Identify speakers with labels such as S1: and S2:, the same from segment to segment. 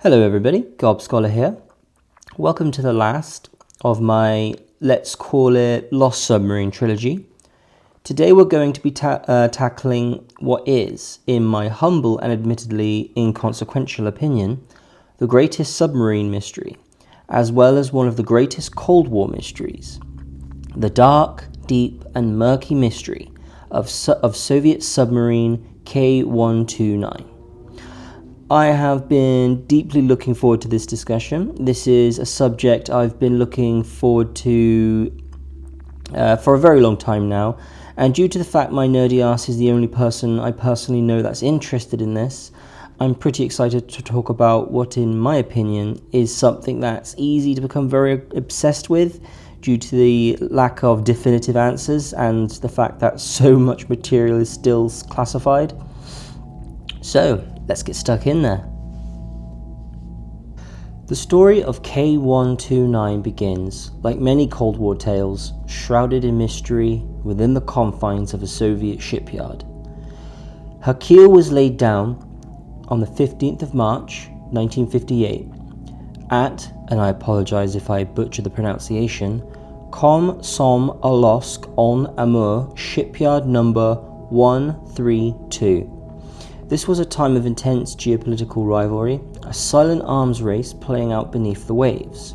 S1: Hello everybody, Gob Scholar here. Welcome to the last of my, let's call it, Lost Submarine trilogy. Today we're going to be tackling what is, in my humble and admittedly inconsequential opinion, the greatest submarine mystery, as well as one of the greatest Cold War mysteries. The dark, deep and murky mystery of Soviet submarine K-129. I have been deeply looking forward to this discussion. This is a subject I've been looking forward to for a very long time now, and due to the fact my nerdy ass is the only person I personally know that's interested in this, I'm pretty excited to talk about what, in my opinion, is something that's easy to become very obsessed with due to the lack of definitive answers and the fact that so much material is still classified. So, let's get stuck in there. The story of K-129 begins, like many Cold War tales, shrouded in mystery within the confines of a Soviet shipyard. Her keel was laid down on the 15th of March, 1958, at, and I apologize if I butcher the pronunciation, Komsomolsk-on-Amur shipyard number 132. This was a time of intense geopolitical rivalry, a silent arms race playing out beneath the waves.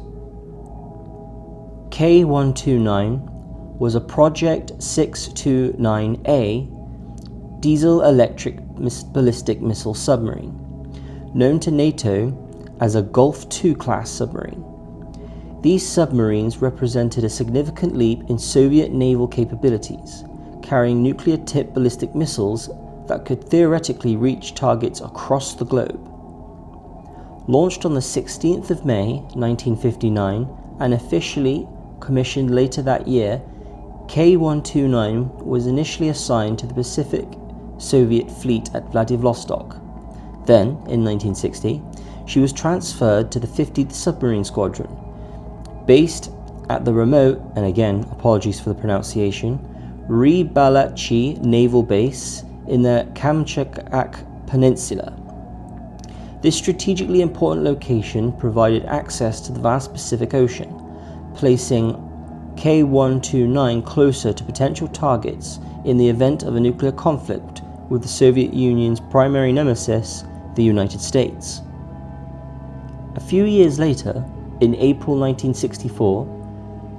S1: K-129 was a Project 629A diesel-electric ballistic missile submarine, known to NATO as a Gulf II class submarine. These submarines represented a significant leap in Soviet naval capabilities, carrying nuclear-tipped ballistic missiles that could theoretically reach targets across the globe. Launched on the 16th of May 1959 and officially commissioned later that year, K-129 was initially assigned to the Pacific Soviet fleet at Vladivostok. Then, in 1960, she was transferred to the 50th Submarine Squadron, based at the remote, and again, apologies for the pronunciation, Rybalachi Naval Base in the Kamchatka Peninsula. This strategically important location provided access to the vast Pacific Ocean, placing K-129 closer to potential targets in the event of a nuclear conflict with the Soviet Union's primary nemesis, the United States. A few years later, in April 1964,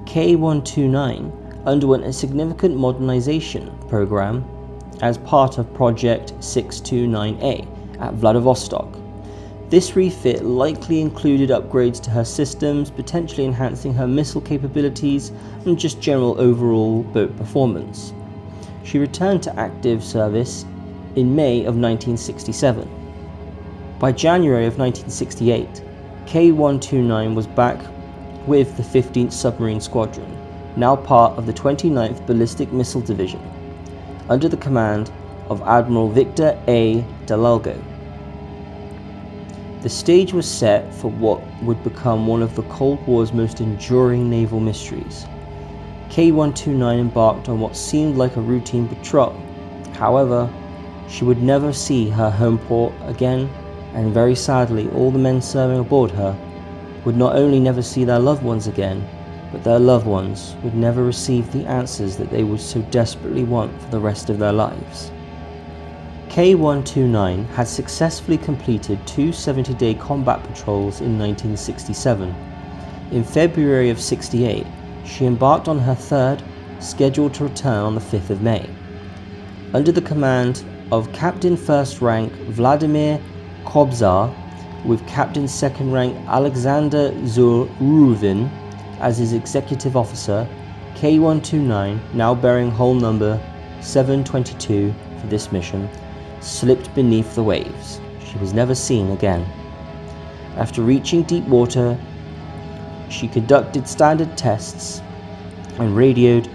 S1: K-129 underwent a significant modernization program as part of Project 629A at Vladivostok. This refit likely included upgrades to her systems, potentially enhancing her missile capabilities and just general overall boat performance. She returned to active service in May of 1967. By January of 1968, K-129 was back with the 15th Submarine Squadron, now part of the 29th Ballistic Missile Division, under the command of Admiral Victor A. Dalalgo. The stage was set for what would become one of the Cold War's most enduring naval mysteries. K-129 embarked on what seemed like a routine patrol. However, she would never see her home port again, and very sadly, all the men serving aboard her would not only never see their loved ones again, but their loved ones would never receive the answers that they would so desperately want for the rest of their lives. K-129 had successfully completed two 70-day combat patrols in 1967. In February of '68, she embarked on her third, scheduled to return on the 5th of May. Under the command of Captain First Rank Vladimir Kobzar, with Captain Second Rank Alexander Zuruvin as his executive officer, K-129, now bearing hull number 722 for this mission, slipped beneath the waves. She was never seen again. After reaching deep water, she conducted standard tests and radioed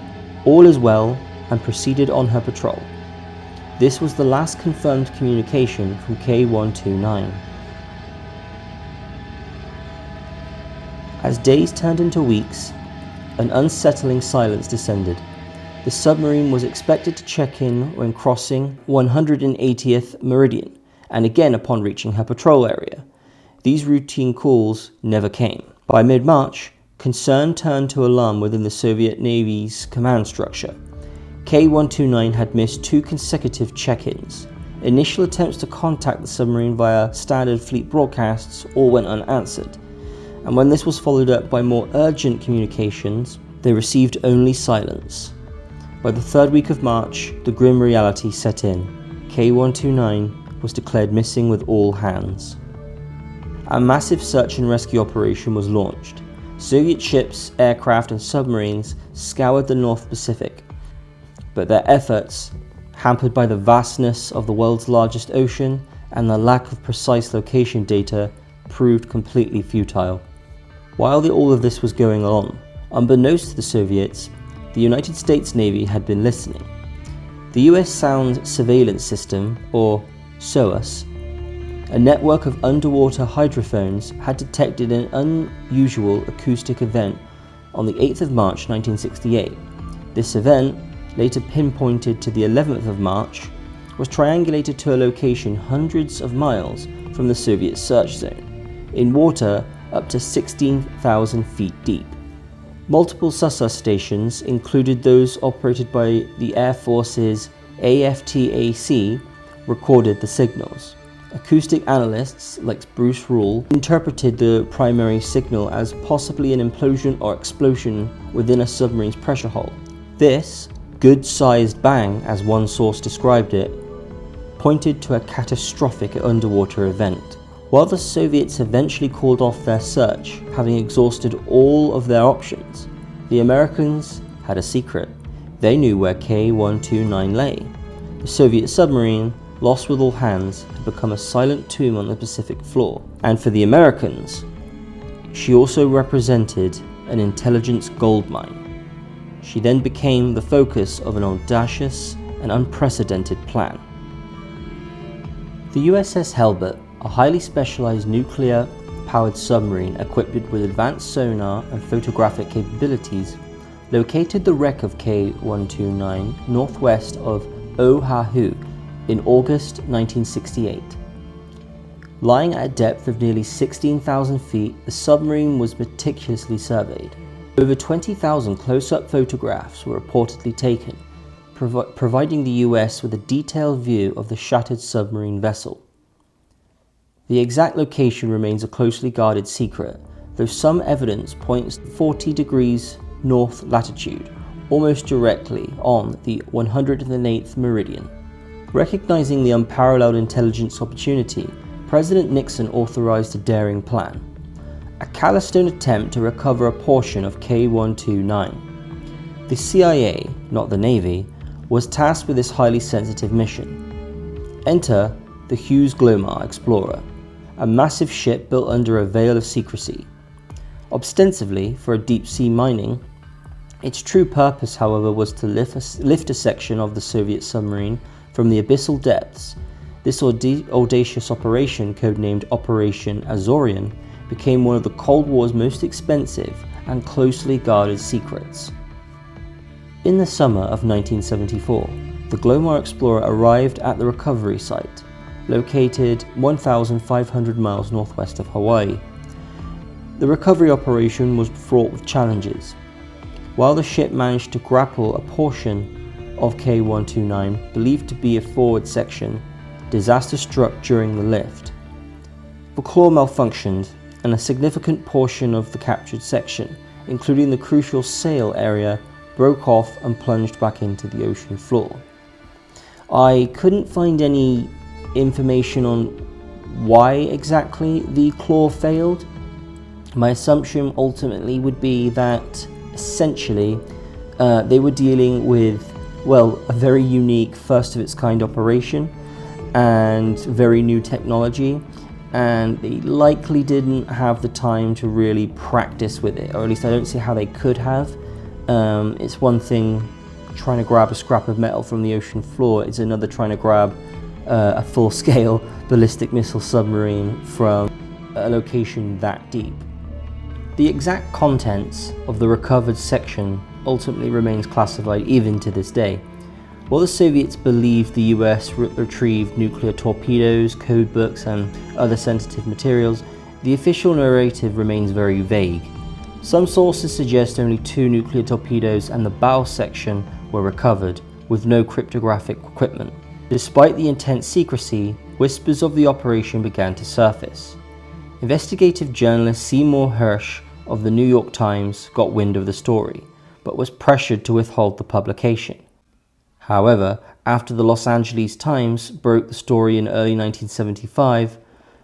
S1: "all is well" and proceeded on her patrol. This was the last confirmed communication from K-129. As days turned into weeks, an unsettling silence descended. The submarine was expected to check in when crossing 180th meridian, and again upon reaching her patrol area. these routine calls never came. By mid-March, concern turned to alarm within the Soviet Navy's command structure. K-129 had missed 2 consecutive check-ins. Initial attempts to contact the submarine via standard fleet broadcasts all went unanswered, and when this was followed up by more urgent communications, they received only silence. By the 3rd week of March, the grim reality set in. K-129 was declared missing with all hands. A massive search and rescue operation was launched. Soviet ships, aircraft and submarines scoured the North Pacific, but their efforts, hampered by the vastness of the world's largest ocean and the lack of precise location data, proved completely futile. While all of this was going on, unbeknownst to the Soviets, the United States Navy had been listening. The US Sound Surveillance System, or SOAS, a network of underwater hydrophones, had detected an unusual acoustic event on the 8th of March 1968. This event, later pinpointed to the 11th of March, was triangulated to a location hundreds of miles from the Soviet search zone, in water up to 16,000 feet deep. Multiple SOAS stations, included those operated by the Air Force's AFTAC, recorded the signals. Acoustic analysts like Bruce Rule interpreted the primary signal as possibly an implosion or explosion within a submarine's pressure hull. This good-sized bang, as one source described it, pointed to a catastrophic underwater event. While the Soviets eventually called off their search, having exhausted all of their options, the Americans had a secret. They knew where K-129 lay. The Soviet submarine, lost with all hands, had become a silent tomb on the Pacific floor. And for the Americans, she also represented an intelligence goldmine. She then became the focus of an audacious and unprecedented plan. The USS Halbert, a highly specialized nuclear-powered submarine equipped with advanced sonar and photographic capabilities, located the wreck of K-129 northwest of Oahu in August 1968. Lying at a depth of nearly 16,000 feet, the submarine was meticulously surveyed. Over 20,000 close-up photographs were reportedly taken, providing the US with a detailed view of the shattered submarine vessel. The exact location remains a closely guarded secret, though some evidence points to 40 degrees north latitude, almost directly on the 108th meridian. Recognizing the unparalleled intelligence opportunity, President Nixon authorized a daring plan, a Calistone attempt to recover a portion of K-129. The CIA, not the Navy, was tasked with this highly sensitive mission. Enter the Hughes Glomar Explorer, a massive ship built under a veil of secrecy. Ostensibly for deep-sea mining, its true purpose, however, was to lift a section of the Soviet submarine from the abyssal depths. This audacious operation, codenamed Operation Azorian, became one of the Cold War's most expensive and closely guarded secrets. In the summer of 1974, the Glomar Explorer arrived at the recovery site, located 1,500 miles northwest of Hawaii. The recovery operation was fraught with challenges. While the ship managed to grapple a portion of K-129, believed to be a forward section, disaster struck during the lift. The claw malfunctioned, and a significant portion of the captured section, including the crucial sail area, broke off and plunged back into the ocean floor. I couldn't find any information on why exactly the claw failed. My assumption ultimately would be that essentially they were dealing with, well, a very unique first of its kind operation and very new technology, and they likely didn't have the time to really practice with it, or at least I don't see how they could have. It's one thing trying to grab a scrap of metal from the ocean floor, it's another trying to grab a full-scale ballistic missile submarine from a location that deep. The exact contents of the recovered section ultimately remains classified even to this day. While the Soviets believed the US retrieved nuclear torpedoes, code books and other sensitive materials, The official narrative remains very vague. Some sources suggest only 2 nuclear torpedoes and the bow section were recovered, with no cryptographic equipment. Despite the intense secrecy, whispers of the operation began to surface. Investigative journalist Seymour Hersh of the New York Times got wind of the story, but was pressured to withhold the publication. However, after the Los Angeles Times broke the story in early 1975,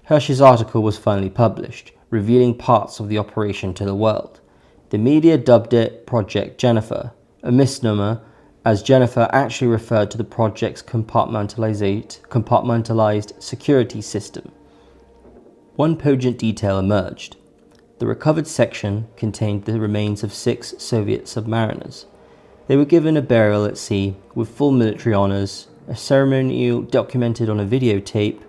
S1: Hersh's article was finally published, revealing parts of the operation to the world. The media dubbed it Project Jennifer, a misnomer, as Jennifer actually referred to the project's compartmentalized security system. One poignant detail emerged. The recovered section contained the remains of 6 Soviet submariners. They were given a burial at sea with full military honors, a ceremonial documented on a videotape,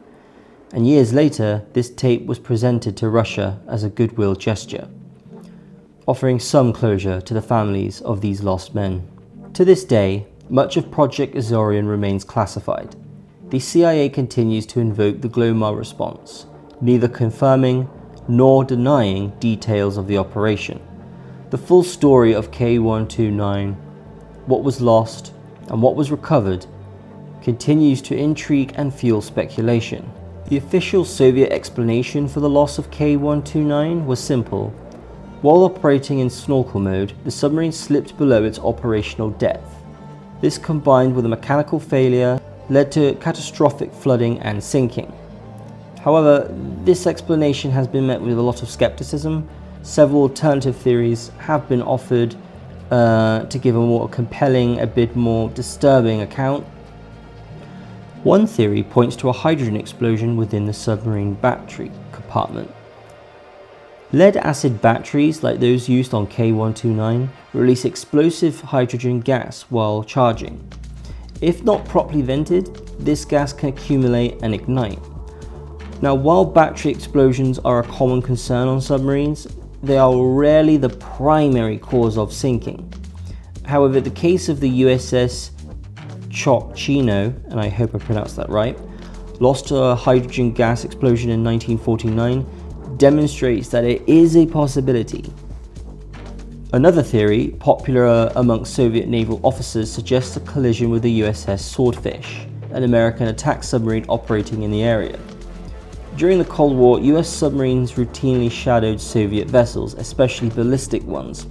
S1: and years later, this tape was presented to Russia as a goodwill gesture, offering some closure to the families of these lost men. To this day, much of Project Azorian remains classified. The CIA continues to invoke the Glomar response, neither confirming nor denying details of the operation. The full story of K129, what was lost and what was recovered, continues to intrigue and fuel speculation. The official Soviet explanation for the loss of K129 was simple. While operating in snorkel mode, the submarine slipped below its operational depth. This, combined with a mechanical failure, led to catastrophic flooding and sinking. However, this explanation has been met with a lot of skepticism. Several alternative theories have been offered to give a more compelling, a bit more disturbing account. One theory points to a hydrogen explosion within the submarine battery compartment. Lead-acid batteries, like those used on K129, release explosive hydrogen gas while charging. If not properly vented, this gas can accumulate and ignite. Now, while battery explosions are a common concern on submarines, they are rarely the primary cause of sinking. However, the case of the USS Chino, and I hope I pronounced that right, lost to a hydrogen gas explosion in 1949, demonstrates that it is a possibility. Another theory, popular amongst Soviet naval officers, suggests a collision with the USS Swordfish, an American attack submarine operating in the area. During the Cold War, US submarines routinely shadowed Soviet vessels, especially ballistic ones.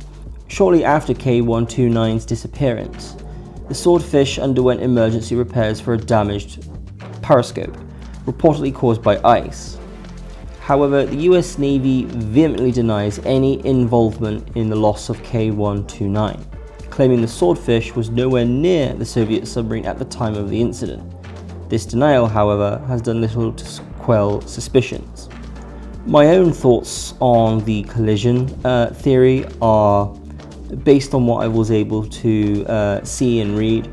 S1: Shortly after K129's disappearance, the Swordfish underwent emergency repairs for a damaged periscope, reportedly caused by ice. However, the US Navy vehemently denies any involvement in the loss of K129, claiming the Swordfish was nowhere near the Soviet submarine at the time of the incident. This denial, however, has done little to quell suspicions. My own thoughts on the collision theory are based on what I was able to see and read.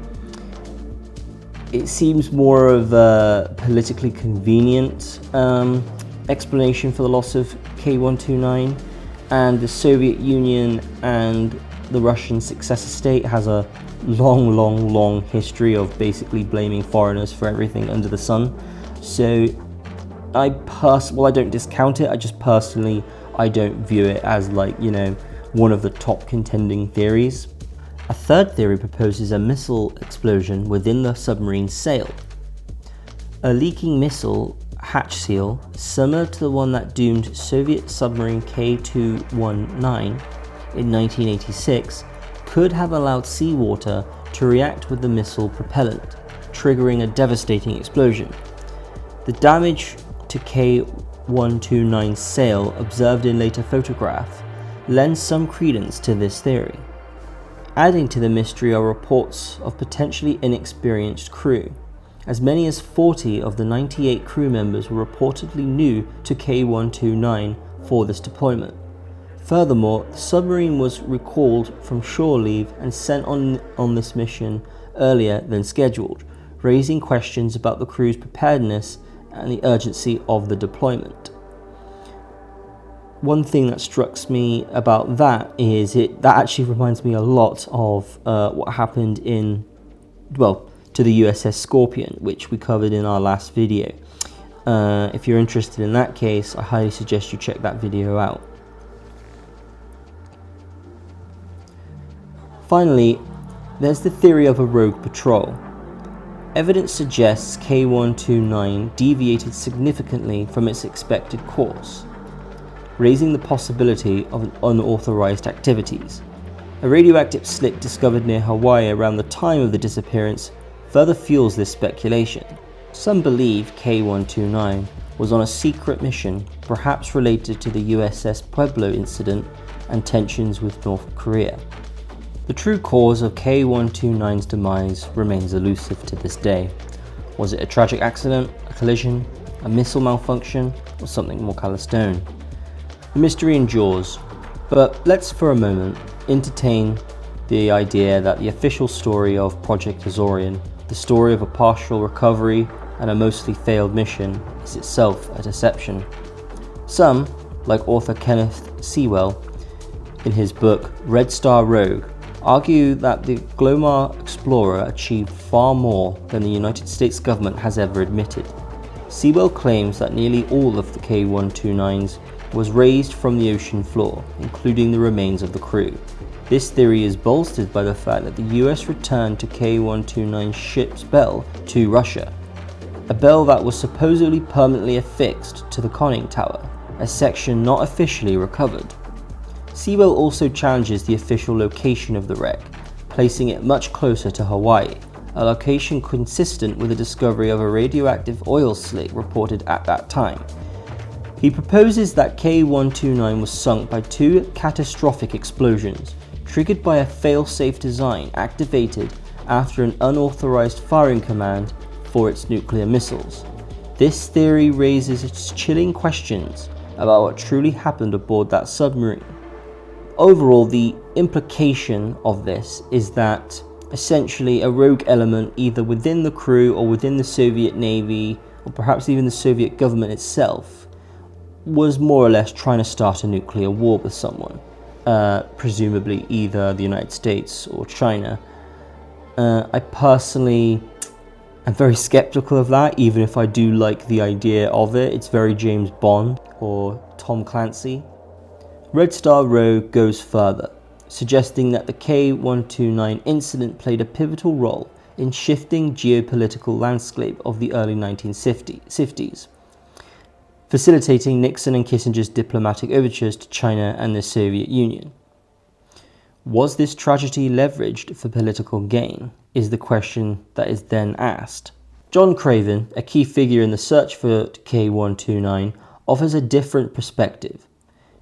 S1: It seems more of a politically convenient explanation for the loss of K129, and the Soviet Union and the Russian successor state has a long history of basically blaming foreigners for everything under the sun. So I don't discount it, I don't view it as one of the top contending theories. A third theory proposes a missile explosion within the submarine's sail. A leaking missile hatch seal, similar to the one that doomed Soviet submarine K219 in 1986, could have allowed seawater to react with the missile propellant, triggering a devastating explosion. The damage to K129's sail, observed in later photographs, lends some credence to this theory. Adding to the mystery are reports of potentially inexperienced crew. As many as 40 of the 98 crew members were reportedly new to K129 for this deployment. Furthermore, the submarine was recalled from shore leave and sent on this mission earlier than scheduled, raising questions about the crew's preparedness and the urgency of the deployment. One thing that struck me about that is that actually reminds me a lot of what happened to the USS Scorpion, which we covered in our last video. If you're interested in that case, I highly suggest you check that video out. Finally, there's the theory of a rogue patrol. Evidence suggests K129 deviated significantly from its expected course, raising the possibility of unauthorized activities. A radioactive slick discovered near Hawaii around the time of the disappearance further fuels this speculation. Some believe K129 was on a secret mission, perhaps related to the USS Pueblo incident and tensions with North Korea. The true cause of K129's demise remains elusive to this day. Was it a tragic accident, a collision, a missile malfunction, or something more clandestine? The mystery endures, but let's for a moment entertain the idea that the official story of Project Azorian, the story of a partial recovery and a mostly failed mission, is itself a deception. Some, like author Kenneth Sewell in his book Red Star Rogue, argue that the Glomar Explorer achieved far more than the United States government has ever admitted. Sewell claims that nearly all of the K129s was raised from the ocean floor, including the remains of the crew. This theory is bolstered by the fact that the US returned to K129 ship's bell to Russia, a bell that was supposedly permanently affixed to the conning tower, a section not officially recovered. Sewell also challenges the official location of the wreck, placing it much closer to Hawaii, a location consistent with the discovery of a radioactive oil slick reported at that time. He proposes that K129 was sunk by two catastrophic explosions, triggered by a fail-safe design activated after an unauthorized firing command for its nuclear missiles. This theory raises chilling questions about what truly happened aboard that submarine. Overall, the implication of this is that essentially a rogue element either within the crew or within the Soviet Navy, or perhaps even the Soviet government itself, was more or less trying to start a nuclear war with someone, presumably either the United States or China. I personally am very skeptical of that, even if I do like the idea of it. It's very James Bond or Tom Clancy. Red Star Rogue goes further, suggesting that the K129 incident played a pivotal role in shifting geopolitical landscape of the early 1950s, facilitating Nixon and Kissinger's diplomatic overtures to China and the Soviet Union. Was this tragedy leveraged for political gain, is the question that is then asked. John Craven, a key figure in the search for K129, offers a different perspective.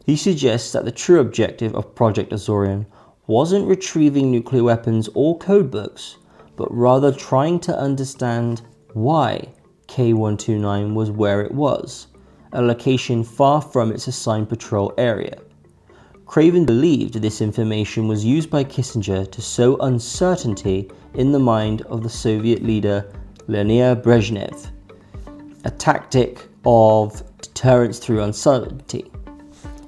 S1: He suggests that the true objective of Project Azorian wasn't retrieving nuclear weapons or codebooks, but rather trying to understand why K129 was where it was, a location far from its assigned patrol area. Craven believed this information was used by Kissinger to sow uncertainty in the mind of the Soviet leader Leonid Brezhnev, a tactic of deterrence through uncertainty.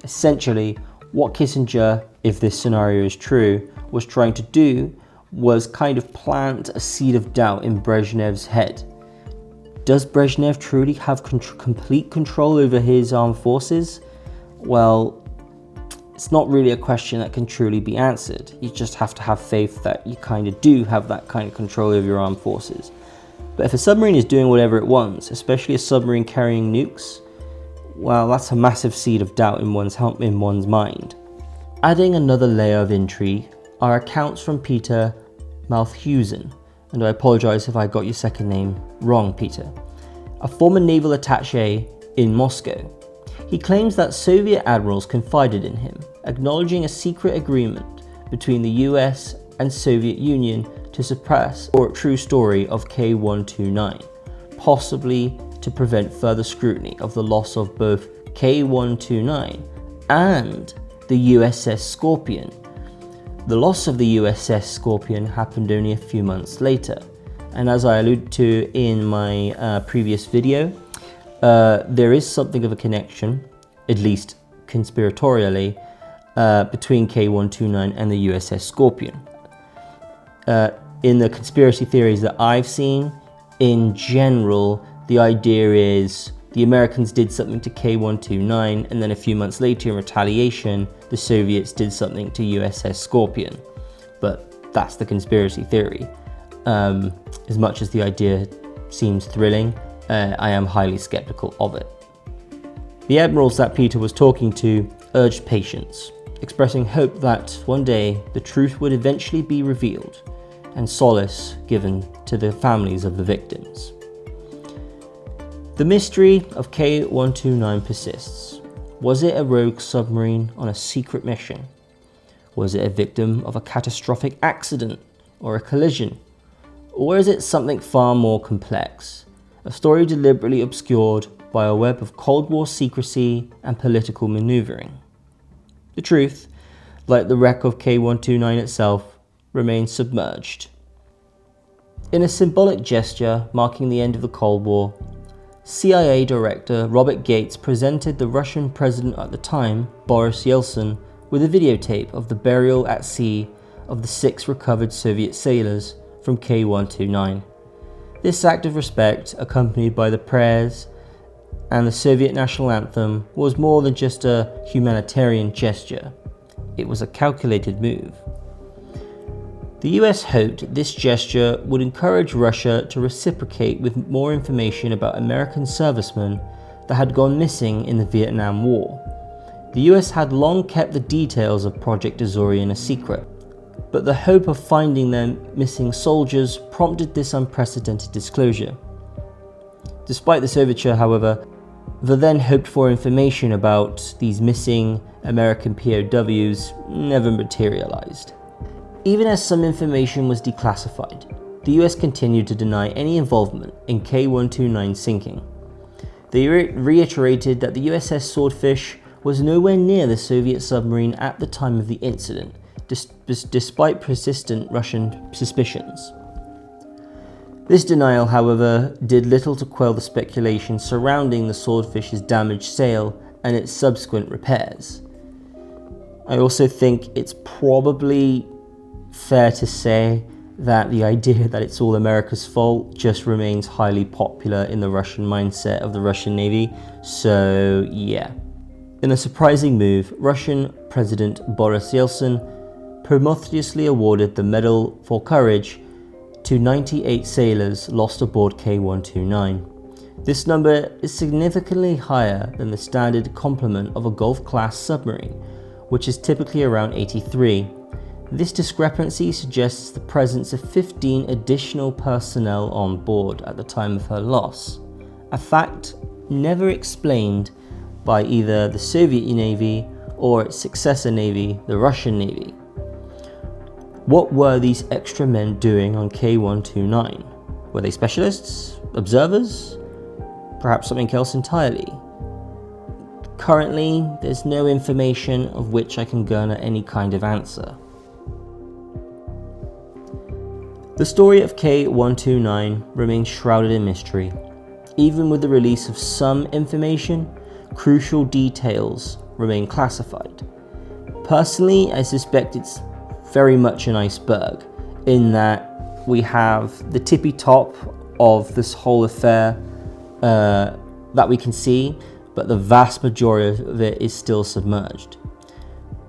S1: Essentially, what Kissinger, if this scenario is true, was trying to do was kind of plant a seed of doubt in Brezhnev's head. Does Brezhnev truly have complete control over his armed forces? Well, it's not really a question that can truly be answered. You just have to have faith that you kind of do have that kind of control over your armed forces. But if a submarine is doing whatever it wants, especially a submarine carrying nukes, well, that's a massive seed of doubt in one's mind. Adding another layer of intrigue are accounts from Peter Malthusen, and I apologise if I got your second name wrong, Peter, a former naval attaché in Moscow. He claims that Soviet admirals confided in him, acknowledging a secret agreement between the US and Soviet Union to suppress the true story of K129, possibly to prevent further scrutiny of the loss of both K129 and the USS Scorpion. The loss of the USS Scorpion happened only a few months later, and as I alluded to in my previous video, there is something of a connection, at least conspiratorially, between K129 and the USS Scorpion. In the conspiracy theories that I've seen, in general, the idea is the Americans did something to K-129, and then a few months later in retaliation, the Soviets did something to USS Scorpion. But that's the conspiracy theory. As much as the idea seems thrilling, I am highly skeptical of it. The admirals that Peter was talking to urged patience, expressing hope that one day the truth would eventually be revealed and solace given to the families of the victims. The mystery of K-129 persists. Was it a rogue submarine on a secret mission? Was it a victim of a catastrophic accident or a collision? Or is it something far more complex? A story deliberately obscured by a web of Cold War secrecy and political maneuvering. The truth, like the wreck of K-129 itself, remains submerged. In a symbolic gesture marking the end of the Cold War, CIA Director Robert Gates presented the Russian president at the time, Boris Yeltsin, with a videotape of the burial at sea of the 6 recovered Soviet sailors from K-129. This act of respect, accompanied by the prayers and the Soviet national anthem, was more than just a humanitarian gesture. It was a calculated move. The US hoped this gesture would encourage Russia to reciprocate with more information about American servicemen that had gone missing in the Vietnam War. The US had long kept the details of Project Azorian a secret, but the hope of finding their missing soldiers prompted this unprecedented disclosure. Despite this overture, however, the then hoped for information about these missing American POWs never materialized. Even as some information was declassified, the US continued to deny any involvement in K-129 sinking. They reiterated that the USS Swordfish was nowhere near the Soviet submarine at the time of the incident, despite persistent Russian suspicions. This denial, however, did little to quell the speculation surrounding the Swordfish's damaged sail and its subsequent repairs. I also think it's probably fair to say that the idea that it's all America's fault just remains highly popular in the Russian mindset of the Russian Navy, so yeah. In a surprising move, Russian President Boris Yeltsin posthumously awarded the Medal for Courage to 98 sailors lost aboard K-129. This number is significantly higher than the standard complement of a Gulf-class submarine, which is typically around 83. This discrepancy suggests the presence of 15 additional personnel on board at the time of her loss, a fact never explained by either the Soviet Navy or its successor navy, the Russian Navy. What were these extra men doing on K-129? Were they specialists? Observers? Perhaps something else entirely? Currently, there's no information of which I can garner any kind of answer. The story of K-129 remains shrouded in mystery. Even with the release of some information, crucial details remain classified. Personally, I suspect it's very much an iceberg, in that we have the tippy top of this whole affair that we can see, but the vast majority of it is still submerged.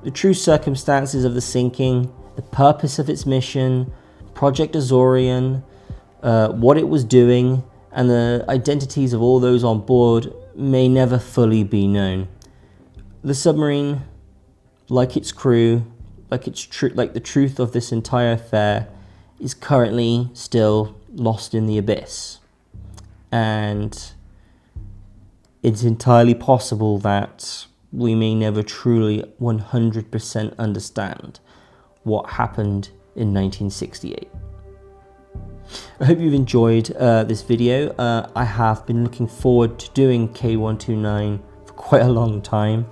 S1: The true circumstances of the sinking, the purpose of its mission, Project Azorian, what it was doing, and the identities of all those on board may never fully be known. The submarine, like its crew, like the truth of this entire affair, is currently still lost in the abyss. And it's entirely possible that we may never truly 100% understand what happened in 1968. I hope you've enjoyed this video. I have been looking forward to doing K-129 for quite a long time.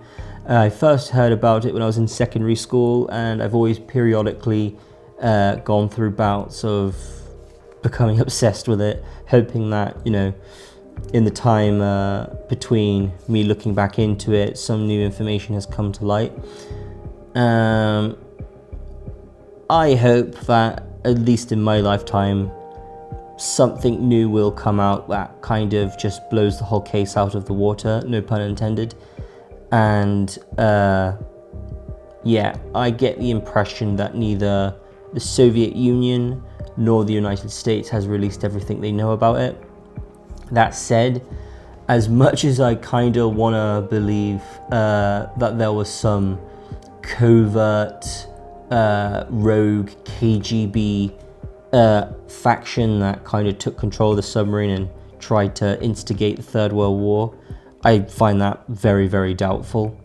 S1: I first heard about it when I was in secondary school, and I've always periodically gone through bouts of becoming obsessed with it, hoping that, you know, in the time between me looking back into it, some new information has come to light. I hope that, at least in my lifetime, something new will come out that kind of just blows the whole case out of the water, no pun intended. And yeah, I get the impression that neither the Soviet Union nor the United States has released everything they know about it. That said, as much as I kind of want to believe that there was some covert rogue KGB faction that kind of took control of the submarine and tried to instigate the Third World War, I find that very, very doubtful.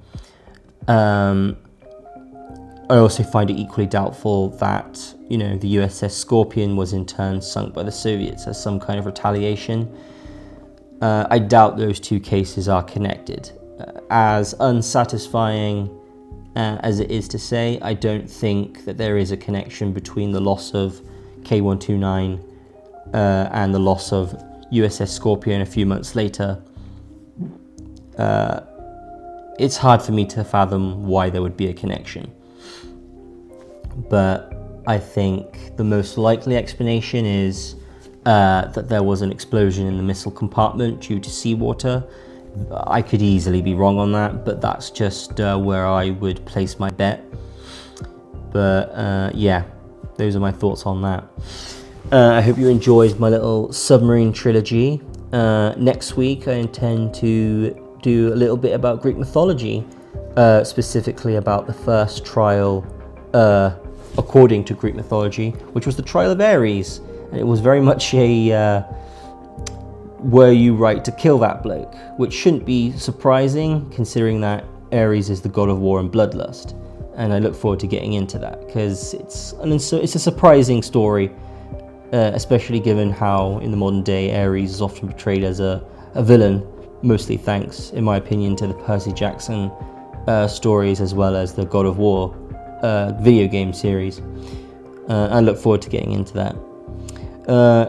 S1: I also find it equally doubtful that, the USS Scorpion was in turn sunk by the Soviets as some kind of retaliation. I doubt those two cases are connected. As unsatisfying as it is to say, I don't think that there is a connection between the loss of K129 and the loss of USS Scorpion a few months later. It's hard for me to fathom why there would be a connection. But I think the most likely explanation is that there was an explosion in the missile compartment due to seawater. I could easily be wrong on that, but that's just where I would place my bet. But yeah, those are my thoughts on that. I hope you enjoyed my little submarine trilogy. Next week I intend to do a little bit about Greek mythology, specifically about the first trial according to Greek mythology, which was the trial of Ares. And it was very much a were you right to kill that bloke, which shouldn't be surprising considering that Ares is the god of war and bloodlust. And I look forward to getting into that because it's a surprising story, especially given how in the modern day Ares is often portrayed as a villain, mostly thanks, in my opinion, to the Percy Jackson stories as well as the God of War video game series. I look forward to getting into that.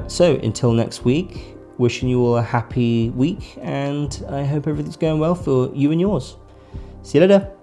S1: So until next week, wishing you all a happy week, and I hope everything's going well for you and yours. See you later.